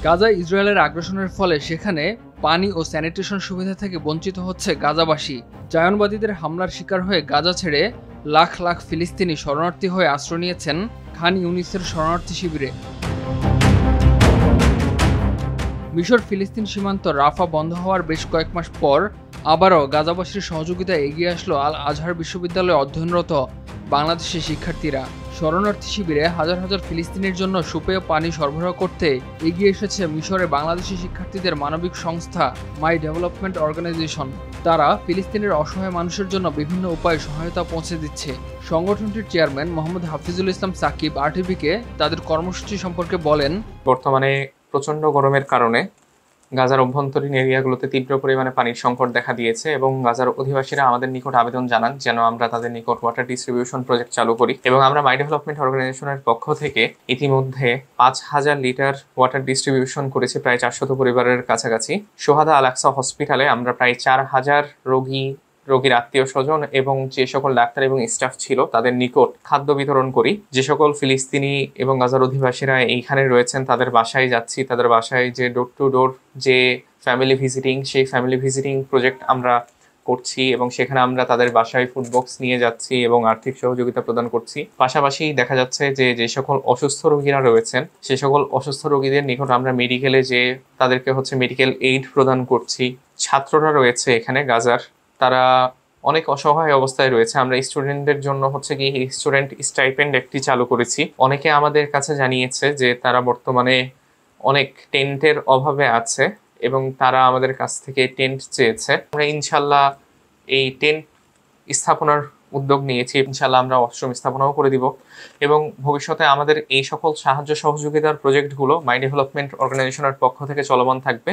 গাজায় ইসরায়েলের আগ্রাসনের ফলে সেখানে পানি ও স্যানিটেশন সুবিধা থেকে বঞ্চিত হচ্ছে গাজাবাসী। জায়নবাদীদের হামলার শিকার হয়ে গাজা ছেড়ে লাখ লাখ ফিলিস্তিনি শরণার্থী হয়ে আশ্রয় নিয়েছেন খান ইউনিসের শরণার্থী শিবিরে। মিশর ফিলিস্তিন সীমান্ত রাফা বন্ধ হওয়ার বেশ কয়েক মাস পর আবারও গাজাবাসীর সহযোগিতায় এগিয়ে আসলো আল আজহার বিশ্ববিদ্যালয়ে অধ্যয়নরত বাংলাদেশি শিক্ষার্থীরা। শরণার্থী শিবিরে হাজার হাজার ফিলিস্তিনির জন্য সুপেয় পানি সরবরাহ করতে এগিয়ে এসেছে মিশরে বাংলাদেশি শিক্ষার্থীদের মানবিক সংস্থা মাই ডেভেলপমেন্ট অর্গানাইজেশন। তারা ফিলিস্তিনের অসহায় মানুষের জন্য বিভিন্ন উপায়ে সহায়তা পৌঁছে দিচ্ছে। সংগঠনটির চেয়ারম্যান মোহাম্মদ হাফিজুল ইসলাম সাকিব আরটিভিকে তাদের কর্মসূচি সম্পর্কে বলেন, বর্তমানে প্রচণ্ড গরমের কারণে গাজার অভ্যন্তরীণ এরিয়াগুলোতে তীব্র পরিমাণে পানির সংকট দেখা দিয়েছে এবং গাজার অধিবাসীরা আমাদের নিকট আবেদন জানান যেন আমরা তাদের নিকট ওয়াটার ডিস্ট্রিবিউশন প্রজেক্ট চালু করি। এবং আমরা মাই ডেভেলপমেন্ট অর্গানাইজেশনের পক্ষ থেকে ইতিমধ্যে 5,000 লিটার ওয়াটার ডিস্ট্রিবিউশন করেছি প্রায় 400 পরিবারের কাছাকাছি। সোহাদা আল আকসা হসপিটালে আমরা প্রায় 4,000 রোগীর আত্মীয় স্বজন এবং যে সকল ডাক্তার এবং স্টাফ ছিল তাদের নিকট খাদ্য বিতরণ করি। যে সকল ফিলিস্তিনি এবং গাজার অধিবাসীরা এইখানে রয়েছেন তাদের বাসায় যাচ্ছি, তাদের বাসায় যে ডোর টু ডোর যে ফ্যামিলি ভিজিটিং, সেই ফ্যামিলি ভিজিটিং প্রজেক্ট আমরা করছি এবং সেখানে আমরা তাদের বাসায় ফুড বক্স নিয়ে যাচ্ছি এবং আর্থিক সহযোগিতা প্রদান করছি। পাশাপাশি দেখা যাচ্ছে যে সকল অসুস্থ রোগীরা রয়েছেন সে সকল অসুস্থ রোগীদের নিকট আমরা মেডিকেলে যে তাদেরকে মেডিকেল এইড প্রদান করছি। ছাত্ররা রয়েছে এখানে গাজার, তারা অনেক অসহায় অবস্থায় রয়েছে। আমরা স্টুডেন্টদের জন্য স্টুডেন্ট স্টাইপেন্ড একটি চালু করেছি। অনেকে আমাদের কাছে জানিয়েছে যে তারা বর্তমানে অনেক টেন্টের অভাবে আছে এবং তারা আমাদের কাছ থেকে টেন্ট চেয়েছে। আমরা ইনশাল্লাহ এই টেন্ট স্থাপনার উদ্যোগ নিয়েছি। ইনশাল্লাহ আমরা ওয়াশরুম স্থাপনাও করে দিব এবং ভবিষ্যতে আমাদের এই সকল সাহায্য সহযোগিতার প্রজেক্টগুলো মাই ডেভেলপমেন্ট অর্গানাইজেশনের পক্ষ থেকে চলমান থাকবে।